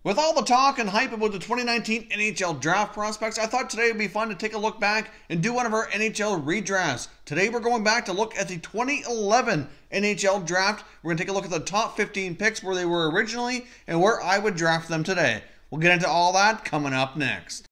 With all the talk and hype about the 2019 NHL Draft prospects, I thought today would be fun to take a look back and do one of our NHL redrafts. Today we're going back to look at the 2011 NHL Draft. We're going to take a look at the top 15 picks, where they were originally and where I would draft them today. We'll get into all that coming up next.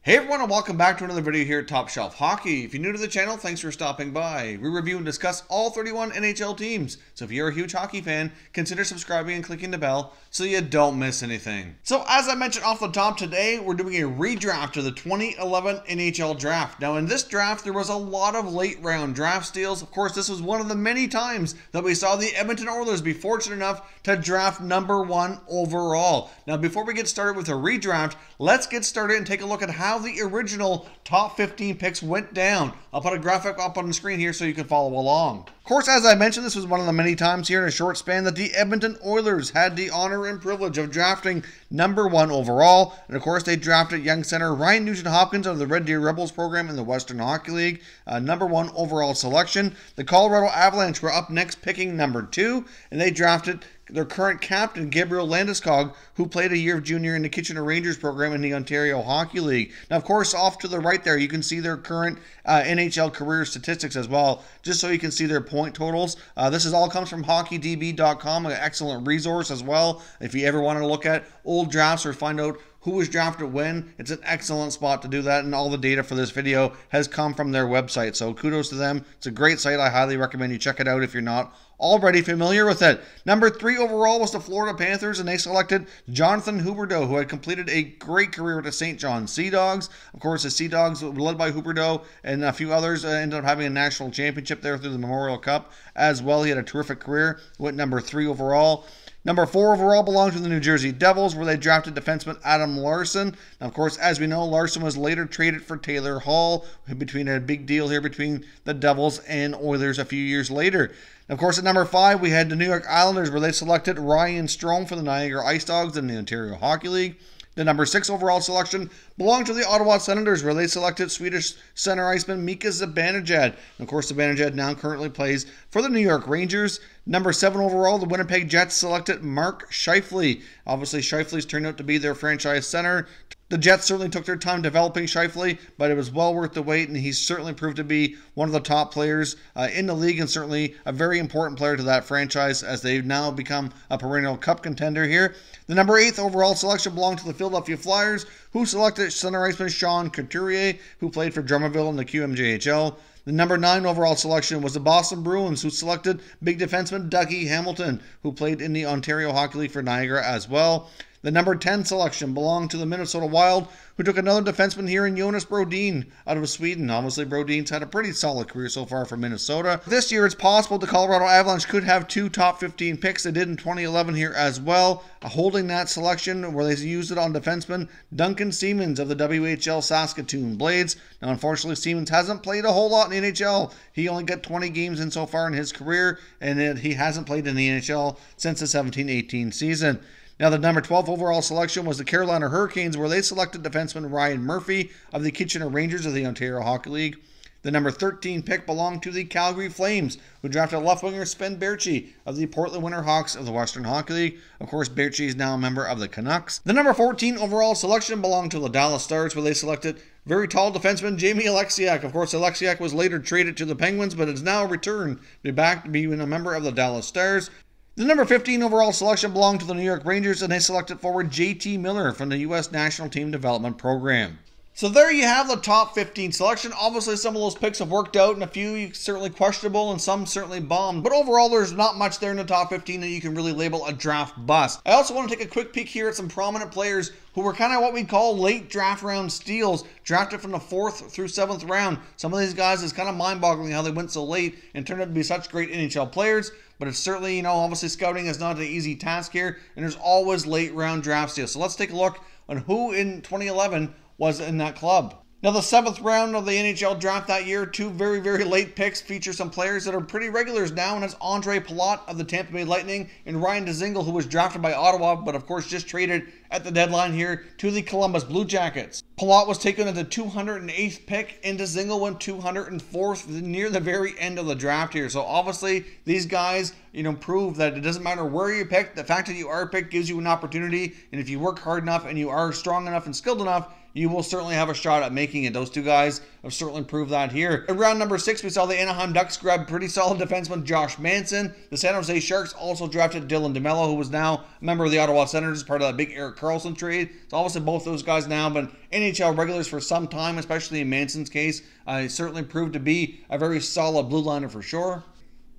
Hey everyone, and welcome back to another video here at Top Shelf Hockey. If you're new to the channel, thanks for stopping by. We review and discuss all 31 NHL teams, so if you're a huge hockey fan, consider subscribing and clicking the bell so you don't miss anything. So as I mentioned off the top, today we're doing a redraft of the 2011 NHL Draft. Now in this draft, there was a lot of late round draft steals. Of course, this was one of the many times that we saw the Edmonton Oilers be fortunate enough to draft #1 overall. Now before we get started with a redraft, let's get started and take a look at how the original top 15 picks went down. I'll put a graphic up on the screen here so you can follow along. Of course, as I mentioned, this was one of the many times here in a short span that the Edmonton Oilers had the honor and privilege of drafting #1 overall. And of course, they drafted young center Ryan Nugent-Hopkins of the Red Deer Rebels program in the Western Hockey League. #1 overall selection. The Colorado Avalanche were up next, picking #2, and they drafted their current captain, Gabriel Landeskog, who played a year of junior in the Kitchener Rangers program in the Ontario Hockey League. Now, of course, off to the right there, you can see their current NHL career statistics as well, just so you can see their point totals. This all comes from HockeyDB.com, an excellent resource as well. If you ever want to look at old drafts or find out who was drafted when, it's an excellent spot to do that, and all the data for this video has come from their website, so kudos to them. It's a great site. I highly recommend you check it out if you're not already familiar with it. #3 overall was the Florida Panthers, and they selected Jonathan Huberdeau, who had completed a great career with the St. John Sea Dogs. Of course, the Sea Dogs, led by Huberdeau and a few others, ended up having a national championship there through the Memorial Cup as well. He had a terrific career, went #3 overall. #4 overall belonged to the New Jersey Devils, where they drafted defenseman Adam Larsson. Now, of course, as we know, Larsson was later traded for Taylor Hall, between a big deal here between the Devils and Oilers a few years later. Of course, at #5, we had the New York Islanders, where they selected Ryan Strome for the Niagara Ice Dogs in the Ontario Hockey League. The #6 overall selection belonged to the Ottawa Senators, where they selected Swedish center iceman Mika Zibenejad. And of course, Zibenejad now currently plays for the New York Rangers. #7 overall, the Winnipeg Jets selected Mark Scheifele. Obviously, Scheifele's turned out to be their franchise center. The Jets certainly took their time developing Scheifele, but it was well worth the wait, and he's certainly proved to be one of the top players in the league, and certainly a very important player to that franchise as they've now become a perennial cup contender here. The #8 overall selection belonged to the Philadelphia Flyers, who selected center iceman Sean Couturier, who played for Drummondville in the QMJHL. The #9 overall selection was the Boston Bruins, who selected big defenseman Dougie Hamilton, who played in the Ontario Hockey League for Niagara as well. The #10 selection belonged to the Minnesota Wild, who took another defenseman here in Jonas Brodin out of Sweden. Obviously, Brodin's had a pretty solid career so far for Minnesota. This year, it's possible the Colorado Avalanche could have 2 top 15 picks. They did in 2011 here as well, holding that selection where they used it on defenseman Duncan Siemens of the WHL Saskatoon Blades. Now, unfortunately, Siemens hasn't played a whole lot in the NHL. He only got 20 games in so far in his career, and he hasn't played in the NHL since the 17-18 season. Now, the #12 overall selection was the Carolina Hurricanes, where they selected defenseman Ryan Murphy of the Kitchener Rangers of the Ontario Hockey League. The #13 pick belonged to the Calgary Flames, who drafted left winger Sven Baertschi of the Portland Winterhawks of the Western Hockey League. Of course, Baertschi is now a member of the Canucks. The #14 overall selection belonged to the Dallas Stars, where they selected very tall defenseman Jamie Alexiak. Of course, Alexiak was later traded to the Penguins, but has now returned to be back to being a member of the Dallas Stars. The #15 overall selection belonged to the New York Rangers, and they selected forward JT Miller from the U.S. National Team Development Program. So there you have the top 15 selection. Obviously, some of those picks have worked out, and a few certainly questionable, and some certainly bombed. But overall, there's not much there in the top 15 that you can really label a draft bust. I also want to take a quick peek here at some prominent players who were kind of what we call late draft round steals, drafted from the 4th through 7th round. Some of these guys is kind of mind-boggling how they went so late and turned out to be such great NHL players. But it's certainly, obviously scouting is not an easy task here, and there's always late round draft steals. So let's take a look on who in 2011 was in that club. Now, the 7th round of the NHL draft that year, two very, very late picks feature some players that are pretty regulars now, and it's Ondrej Palat of the Tampa Bay Lightning and Ryan Nugent-Hopkins, who was drafted by Ottawa, but of course just traded at the deadline here to the Columbus Blue Jackets. Palat was taken at the 208th pick, and Nugent-Hopkins went 204th near the very end of the draft here. So obviously, these guys, prove that it doesn't matter where you pick. The fact that you are picked gives you an opportunity, and if you work hard enough and you are strong enough and skilled enough, you will certainly have a shot at making it. Those two guys have certainly proved that here. In round number 6, we saw the Anaheim Ducks grab pretty solid defenseman Josh Manson. The San Jose Sharks also drafted Dylan DeMello, who was now a member of the Ottawa Senators as part of that big Erik Karlsson trade. So obviously both those guys now have been NHL regulars for some time, especially in Manson's case. Certainly proved to be a very solid blue liner for sure.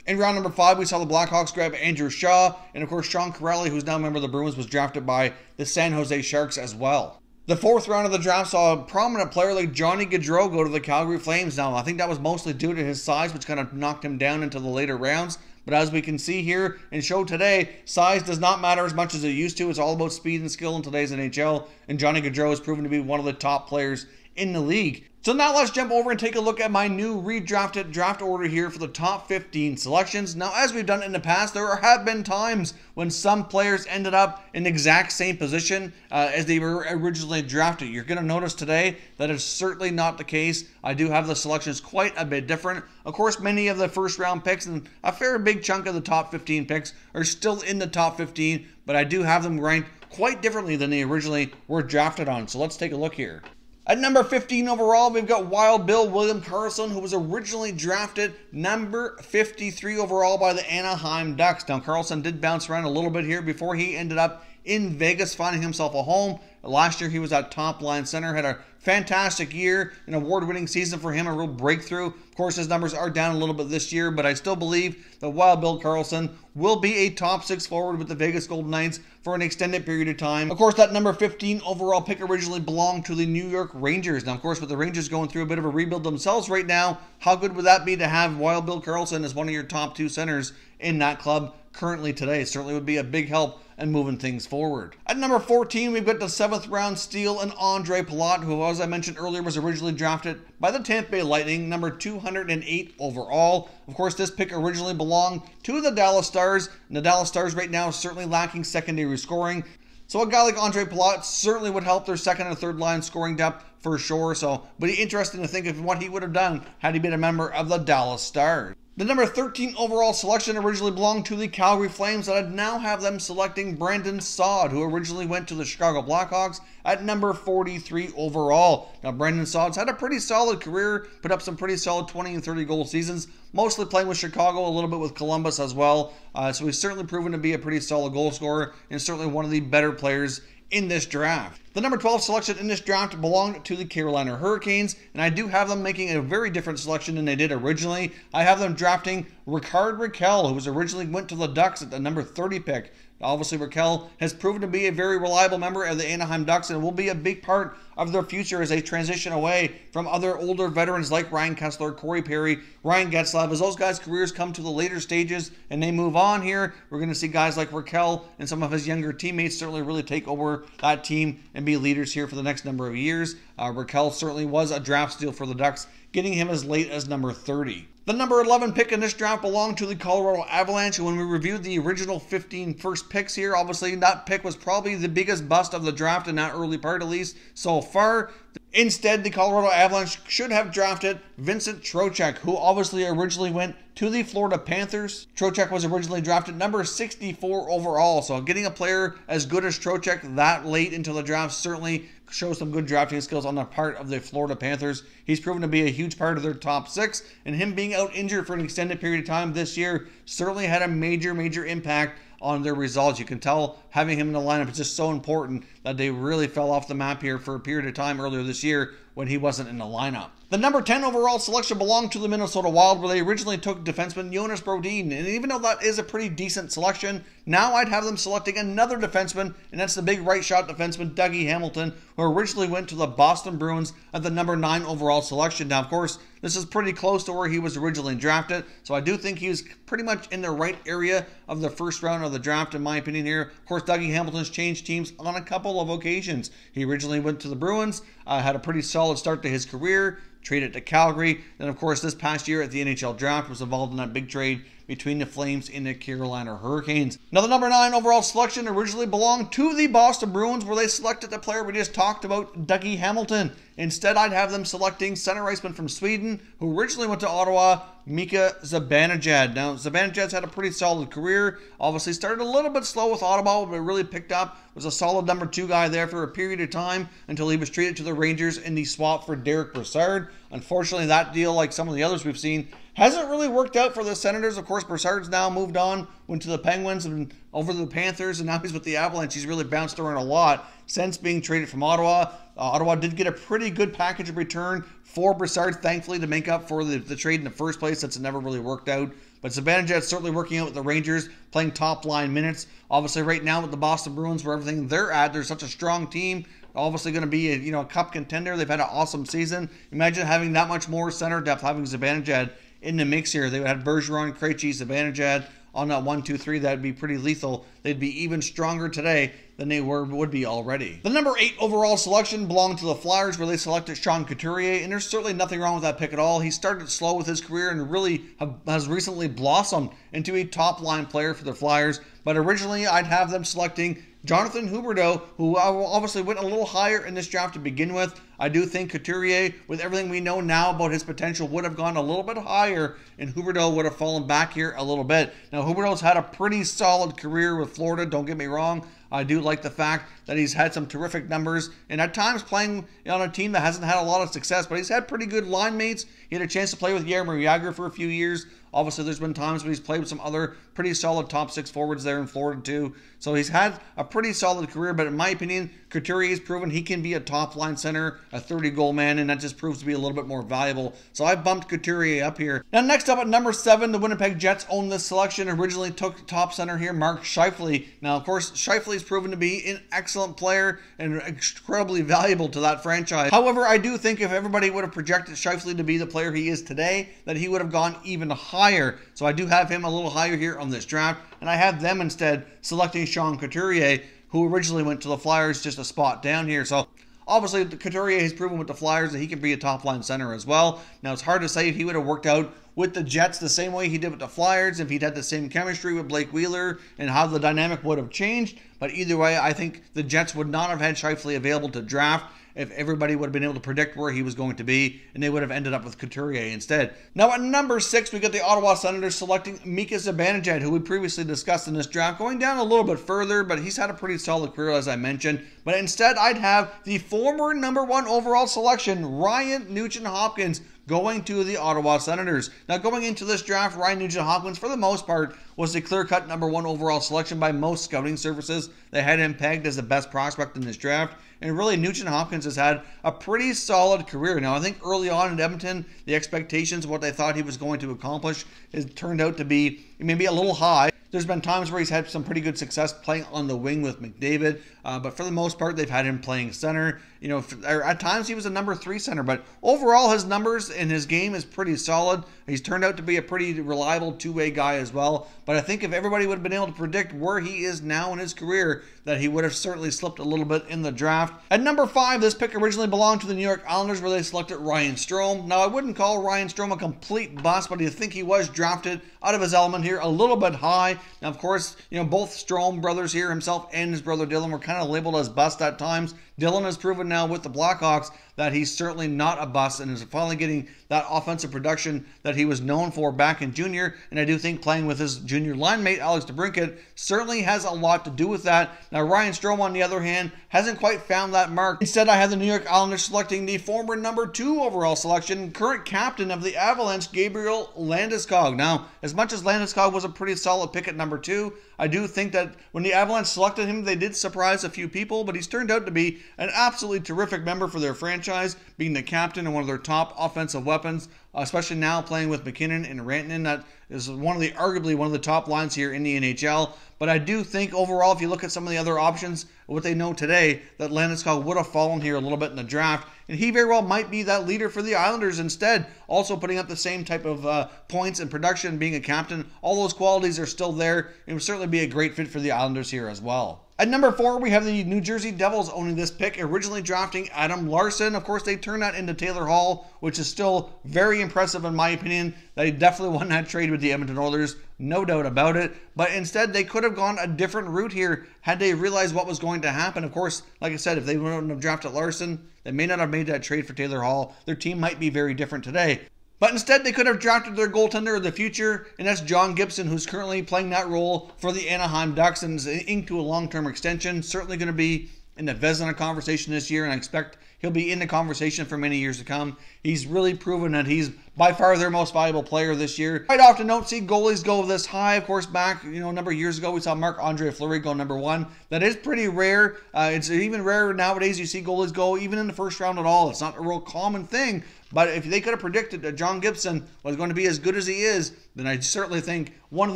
In round number 5, we saw the Blackhawks grab Andrew Shaw, and of course Sean Kuraly, who's now a member of the Bruins, was drafted by the San Jose Sharks as well. The 4th round of the draft saw a prominent player like Johnny Gaudreau go to the Calgary Flames. Now, I think that was mostly due to his size, which kind of knocked him down into the later rounds. But as we can see here and show today, size does not matter as much as it used to. It's all about speed and skill in today's NHL, and Johnny Gaudreau has proven to be one of the top players in the league. So now let's jump over and take a look at my new redrafted draft order here for the top 15 selections. Now, as we've done in the past, there have been times when some players ended up in the exact same position as they were originally drafted. You're going to notice today that is certainly not the case. I do have the selections quite a bit different. Of course, many of the first round picks and a fair big chunk of the top 15 picks are still in the top 15, but I do have them ranked quite differently than they originally were drafted on. So let's take a look here. At number 15 overall, we've got Wild Bill William Karlsson, who was originally drafted number 53 overall by the Anaheim Ducks. Now, Karlsson did bounce around a little bit here before he ended up in Vegas, finding himself a home. Last year, he was at top line center, had a fantastic year, an award-winning season for him, a real breakthrough. Of course, his numbers are down a little bit this year, but I still believe that Wild Bill Karlsson will be a top 6 forward with the Vegas Golden Knights for an extended period of time. Of course, that number 15 overall pick originally belonged to the New York Rangers. Now, of course, with the Rangers going through a bit of a rebuild themselves right now, how good would that be to have Wild Bill Karlsson as one of your top 2 centers in that club currently today? It certainly would be a big help and moving things forward. At number 14, we've got the 7th round steal in Ondrej Palat, who, as I mentioned earlier, was originally drafted by the Tampa Bay Lightning, number 208 overall. Of course, this pick originally belonged to the Dallas Stars, and the Dallas Stars right now is certainly lacking secondary scoring. So a guy like Ondrej Palat certainly would help their second and third line scoring depth for sure. So, but interesting to think of what he would have done had he been a member of the Dallas Stars. The number 13 overall selection originally belonged to the Calgary Flames, and I'd now have them selecting Brandon Saad, who originally went to the Chicago Blackhawks at number 43 overall. Now, Brandon Saad's had a pretty solid career, put up some pretty solid 20 and 30 goal seasons, mostly playing with Chicago, a little bit with Columbus as well. So he's certainly proven to be a pretty solid goal scorer and certainly one of the better players in this draft. The number 12 selection in this draft belonged to the Carolina Hurricanes, and I do have them making a very different selection than they did originally. I have them drafting Rickard Rakell, who was originally went to the Ducks at the number 30 pick. Obviously, Rakell has proven to be a very reliable member of the Anaheim Ducks and will be a big part of their future as they transition away from other older veterans like Ryan Kesler, Corey Perry, Ryan Getzlaf. As those guys' careers come to the later stages and they move on here, we're going to see guys like Rakell and some of his younger teammates certainly really take over that team and be leaders here for the next number of years. Rakell certainly was a draft steal for the Ducks, getting him as late as number 30. The number 11 pick in this draft belonged to the Colorado Avalanche. When we reviewed the original 15 first picks here, obviously that pick was probably the biggest bust of the draft in that early part, at least so far. Instead, the Colorado Avalanche should have drafted Vincent Trochek, who obviously originally went to the Florida Panthers. Trochek was originally drafted number 64 overall, so getting a player as good as Trochek that late into the draft certainly shows some good drafting skills on the part of the Florida Panthers. He's proven to be a huge part of their top 6, and him being out injured for an extended period of time this year certainly had a major impact on their results. You can tell having him in the lineup is just so important that they really fell off the map here for a period of time earlier this year when he wasn't in the lineup. The number 10 overall selection belonged to the Minnesota Wild, where they originally took defenseman Jonas Brodin. And even though that is a pretty decent selection, now I'd have them selecting another defenseman, and that's the big right shot defenseman Dougie Hamilton, who originally went to the Boston Bruins at the number 9 overall selection. Now, of course, This is pretty close to where he was originally drafted, so I do think he's pretty much in the right area of the first round of the draft, in my opinion here. Of course, Dougie Hamilton's changed teams on a couple of occasions. He originally went to the Bruins, had a pretty solid start to his career, traded to Calgary. Then, of course, this past year at the NHL Draft was involved in that big trade between the Flames and the Carolina Hurricanes. Now, the number 9 overall selection originally belonged to the Boston Bruins, where they selected the player we just talked about, Dougie Hamilton. Instead, I'd have them selecting center iceman from Sweden, who originally went to Ottawa, Mika Zibenejad. Now, Zibenejad's had a pretty solid career. Obviously, started a little bit slow with Ottawa, but really picked up. Was a solid number 2 guy there for a period of time until he was traded to the Rangers in the swap for Derek Brassard. Unfortunately, that deal, like some of the others we've seen, hasn't really worked out for the Senators. Of course, Brassard's now moved on, went to the Penguins and over to the Panthers, and now he's with the Avalanche. He's really bounced around a lot since being traded from Ottawa. Ottawa did get a pretty good package of return for Brassard, thankfully, to make up for the trade in the first place, since it never really worked out. But Zibenejad's certainly working out with the Rangers, playing top-line minutes. Obviously, right now with the Boston Bruins, where everything they're at, they're such a strong team. Obviously going to be a cup contender. They've had an awesome season. Imagine having that much more center depth, having Zibenejad in the mix here. They would have Bergeron, Krejci, Zibenejad on that 1-2-3. That'd be pretty lethal. They'd be even stronger today than they would be already. The number 8 overall selection belonged to the Flyers, where they selected Sean Couturier, and there's certainly nothing wrong with that pick at all. He started slow with his career and really has recently blossomed into a top-line player for the Flyers. But originally, I'd have them selecting Jonathan Huberdeau, who obviously went a little higher in this draft to begin with. I do think Couturier, with everything we know now about his potential, would have gone a little bit higher, and Huberdeau would have fallen back here a little bit. Now, Huberdeau's had a pretty solid career with Florida, don't get me wrong. I do like the fact that he's had some terrific numbers, and at times playing on a team that hasn't had a lot of success, but he's had pretty good line mates. He had a chance to play with Jaromir Jagr for a few years. Obviously, there's been times when he's played with some other pretty solid top 6 forwards there in Florida too. So he's had a pretty solid career, but in my opinion, Couturier has proven he can be a top-line center, a 30-goal man, and that just proves to be a little bit more valuable. So I bumped Couturier up here. Now, next up at number 7, the Winnipeg Jets own this selection. Originally took top center here, Mark Scheifele. Now, of course, Scheifele has proven to be an excellent player and incredibly valuable to that franchise. However, I do think if everybody would have projected Scheifele to be the player he is today, that he would have gone even higher. So I do have him a little higher here on this draft, and I have them instead selecting Sean Couturier, who originally went to the Flyers, just a spot down here. So obviously, Couturier has proven with the Flyers that he can be a top-line center as well. Now, it's hard to say if he would have worked out with the Jets the same way he did with the Flyers, if he'd had the same chemistry with Blake Wheeler, and how the dynamic would have changed. But either way, I think the Jets would not have had Scheifele available to draft if everybody would have been able to predict where he was going to be, and they would have ended up with Couturier instead. Now, at number 6, we got the Ottawa Senators selecting Mika Zibenejad, who we previously discussed in this draft, going down a little bit further, but he's had a pretty solid career, as I mentioned. But instead, I'd have the former number 1 overall selection, Ryan Nugent-Hopkins, going to the Ottawa Senators. Now, going into this draft, Ryan Nugent-Hopkins, for the most part, was the clear-cut number 1 overall selection by most scouting services. They had him pegged as the best prospect in this draft. And really, Nugent-Hopkins has had a pretty solid career. Now, I think early on in Edmonton, the expectations of what they thought he was going to accomplish has turned out to be maybe a little high. There's been times where he's had some pretty good success playing on the wing with McDavid, but for the most part, they've had him playing center. You know, at times he was a number 3 center, but overall his numbers in his game is pretty solid. He's turned out to be a pretty reliable two-way guy as well. But I think if everybody would have been able to predict where he is now in his career, that he would have certainly slipped a little bit in the draft. At number 5, this pick originally belonged to the New York Islanders, where they selected Ryan Strome. Now, I wouldn't call Ryan Strome a complete bust, but I think he was drafted out of his element here a little bit high. Now, of course, you know, both Strome brothers here, himself and his brother Dylan, were kind of labeled as bust at times. Dylan has proven now with the Blackhawks that he's certainly not a bust and is finally getting that offensive production that he was known for back in junior. And I do think playing with his junior line mate, Alex DeBrincat, certainly has a lot to do with that. Now, Ryan Strome, on the other hand, hasn't quite found that mark. Instead, I have the New York Islanders selecting the former number 2 overall selection, current captain of the Avalanche, Gabriel Landeskog. Now, as much as Landeskog was a pretty solid pick at number 2, I do think that when the Avalanche selected him, they did surprise a few people, but he's turned out to be an absolutely terrific member for their franchise, being the captain and one of their top offensive weapons especially now playing with McKinnon and Rantanen. That is arguably one of the top lines here in the NHL. But I do think overall, if you look at some of the other options, what they know today, that Landeskog would have fallen here a little bit in the draft. And he very well might be that leader for the Islanders instead. Also putting up the same type of points and production, being a captain. All those qualities are still there. It would certainly be a great fit for the Islanders here as well. At number 4, we have the New Jersey Devils owning this pick, originally drafting Adam Larsson. Of course, they turned that into Taylor Hall, which is still very impressive in my opinion. They definitely won that trade with the Edmonton Oilers, no doubt about it. But instead, they could have gone a different route here had they realized what was going to happen. Of course, like I said, if they wouldn't have drafted Larsson, they may not have made that trade for Taylor Hall. Their team might be very different today. But instead, they could have drafted their goaltender of the future, and that's John Gibson, who's currently playing that role for the Anaheim Ducks and is inked to a long-term extension. Certainly going to be in the Vezina conversation this year, and I expect he'll be in the conversation for many years to come. He's really proven that he's by far their most valuable player this year. Quite often don't see goalies go this high. Of course, back a number of years ago, we saw Marc-Andre Fleury go number 1. That is pretty rare. It's even rarer nowadays you see goalies go even in the first round at all. It's not a real common thing. But if they could have predicted that John Gibson was going to be as good as he is, then I certainly think one of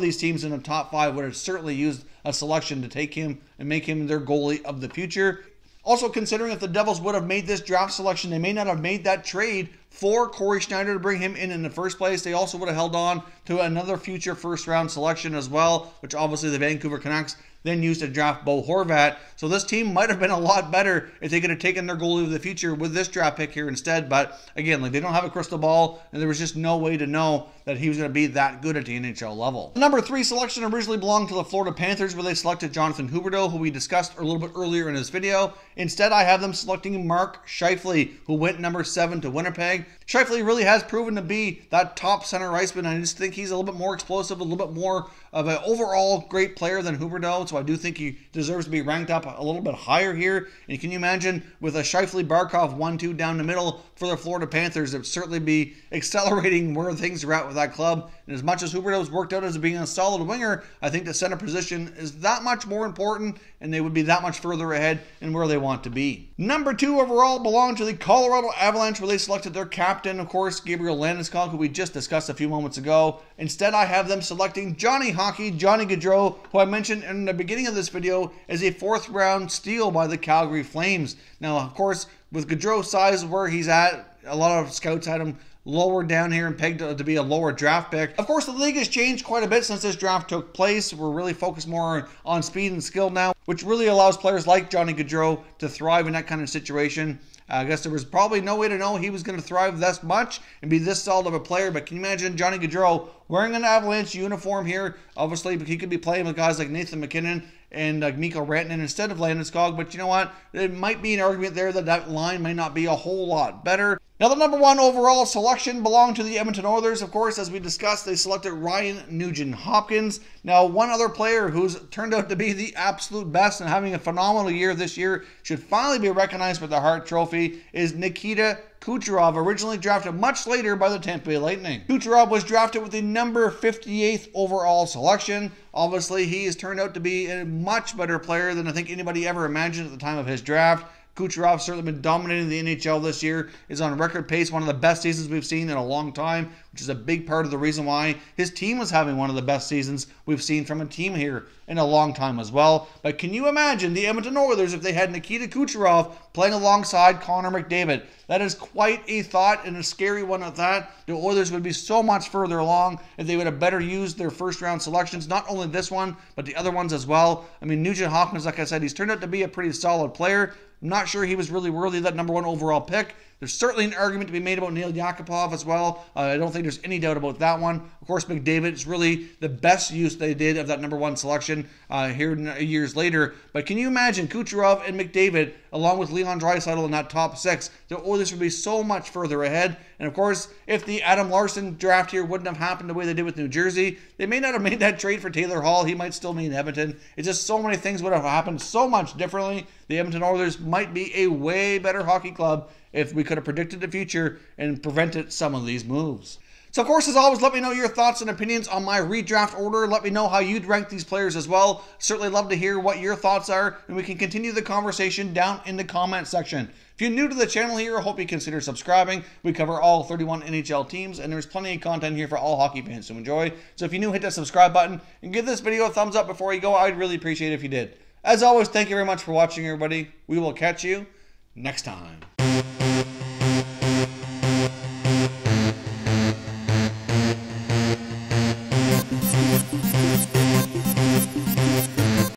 these teams in the top 5 would have certainly used a selection to take him and make him their goalie of the future. Also, considering if the Devils would have made this draft selection, they may not have made that trade for Corey Schneider to bring him in the first place. They also would have held on to another future first-round selection as well, which obviously the Vancouver Canucks then used to draft Bo Horvat. So this team might have been a lot better if they could have taken their goalie of the future with this draft pick here instead. But again, they don't have a crystal ball, and there was just no way to know that he was going to be that good at the NHL level. The number 3 selection originally belonged to the Florida Panthers, where they selected Jonathan Huberdeau, who we discussed a little bit earlier in this video. Instead, I have them selecting Mark Scheifele, who went number 7 to Winnipeg. Scheifele really has proven to be that top center iceman. I just think he's a little bit more explosive, a little bit more of an overall great player than Huberdeau, so I do think he deserves to be ranked up a little bit higher here. And can you imagine with a Scheifele-Barkov 1-2 down the middle for the Florida Panthers, it would certainly be accelerating where things are at with that club. And as much as Huberdeau's worked out as being a solid winger, I think the center position is that much more important, and they would be that much further ahead in where they want to be. Number 2 overall belonged to the Colorado Avalanche, where they selected their captain, of course, Gabriel Landeskog, who we just discussed a few moments ago. Instead, I have them selecting Johnny Hockey, Johnny Gaudreau, who I mentioned in the beginning of this video as a 4th-round steal by the Calgary Flames. Now, of course, with Gaudreau's size where he's at, a lot of scouts had him lower down here and pegged to be a lower draft pick. Of course, the league has changed quite a bit since this draft took place. We're really focused more on speed and skill now, which really allows players like Johnny Gaudreau to thrive in that kind of situation. I guess there was probably no way to know he was going to thrive this much and be this solid of a player, but can you imagine Johnny Gaudreau wearing an Avalanche uniform here? Obviously, he could be playing with guys like Nathan McKinnon and Mikko Rantanen instead of Landeskog, but you know what? It might be an argument there that that line may not be a whole lot better. Now, the number 1 overall selection belonged to the Edmonton Oilers. Of course, as we discussed, they selected Ryan Nugent-Hopkins. Now, one other player who's turned out to be the absolute best and having a phenomenal year this year, should finally be recognized with the Hart Trophy, is Nikita Kucherov, originally drafted much later by the Tampa Bay Lightning. Kucherov was drafted with the number 58th overall selection. Obviously, he has turned out to be a much better player than I think anybody ever imagined at the time of his draft. Kucherov certainly been dominating the NHL this year, is on record pace, one of the best seasons we've seen in a long time, which is a big part of the reason why his team was having one of the best seasons we've seen from a team here in a long time as well. But can you imagine the Edmonton Oilers if they had Nikita Kucherov playing alongside Connor McDavid? That is quite a thought, and a scary one at that. The Oilers would be so much further along if they would have better used their first-round selections, not only this one, but the other ones as well. I mean, Nugent-Hopkins, like I said, he's turned out to be a pretty solid player. I'm not sure he was really worthy of that number 1 overall pick. There's certainly an argument to be made about Neil Yakupov as well. I don't think there's any doubt about that one. Of course, McDavid is really the best use they did of that number 1 selection here years later. But can you imagine Kucherov and McDavid, along with Leon Draisaitl in that top 6? The Oilers would be so much further ahead. And of course, if the Adam Larsson draft here wouldn't have happened the way they did with New Jersey, they may not have made that trade for Taylor Hall. He might still be in Edmonton. It's just so many things would have happened so much differently. The Edmonton Oilers might be a way better hockey club if we could have predicted the future and prevented some of these moves. So, of course, as always, let me know your thoughts and opinions on my redraft order. Let me know how you'd rank these players as well. Certainly love to hear what your thoughts are, and we can continue the conversation down in the comment section. If you're new to the channel here, I hope you consider subscribing. We cover all 31 NHL teams, and there's plenty of content here for all hockey fans to enjoy. So if you're new, hit that subscribe button, and give this video a thumbs up before you go. I'd really appreciate it if you did. As always, thank you very much for watching, everybody. We will catch you next time.